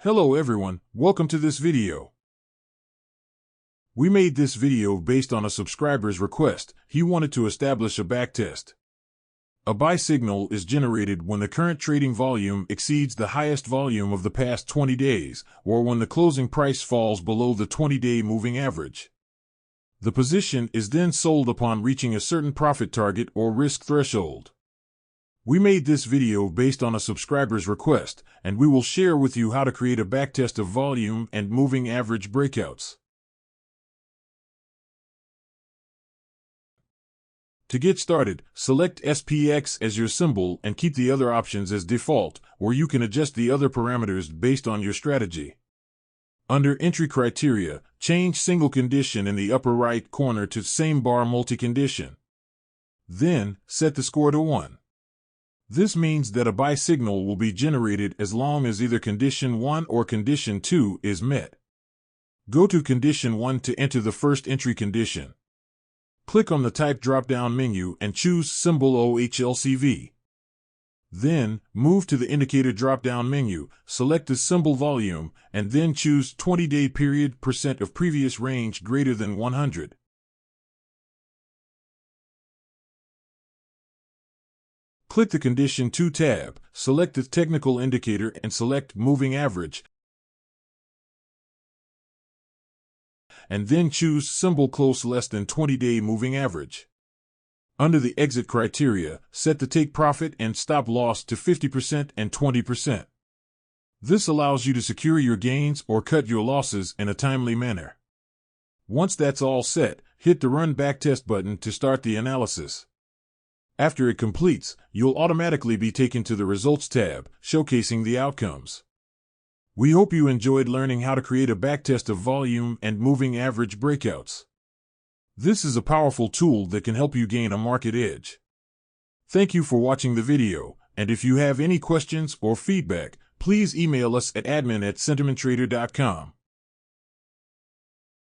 Hello everyone, welcome to this video. We made this video based on a subscriber's request. He wanted to establish a backtest. A buy signal is generated when the current trading volume exceeds the highest volume of the past 20 days, or when the closing price falls below the 20-day moving average. The position is then sold upon reaching a certain profit target or risk threshold. We made this video based on a subscriber's request, and we will share with you how to create a backtest of volume and moving average breakouts. To get started, select SPX as your symbol and keep the other options as default, or you can adjust the other parameters based on your strategy. Under Entry Criteria, change Single Condition in the upper right corner to SameBar Multi-Condition. Then, set the score to 1. This means that a buy signal will be generated as long as either Condition 1 or Condition 2 is met. Go to Condition 1 to enter the first entry condition. Click on the Type drop-down menu and choose symbol OHLCV. Then, move to the Indicator drop-down menu, select the symbol volume, and then choose 20-day period % of previous range greater than 100. Click the Condition 2 tab, select the Technical Indicator and select Moving Average, and then choose symbol close less than 20-day moving average. Under the Exit criteria, set the Take Profit and Stop Loss to 50% and 20%. This allows you to secure your gains or cut your losses in a timely manner. Once that's all set, hit the Run Backtest button to start the analysis. After it completes, you'll automatically be taken to the Results tab, showcasing the outcomes. We hope you enjoyed learning how to create a backtest of volume and moving average breakouts. This is a powerful tool that can help you gain a market edge. Thank you for watching the video, and if you have any questions or feedback, please email us at admin@sentimentrader.com.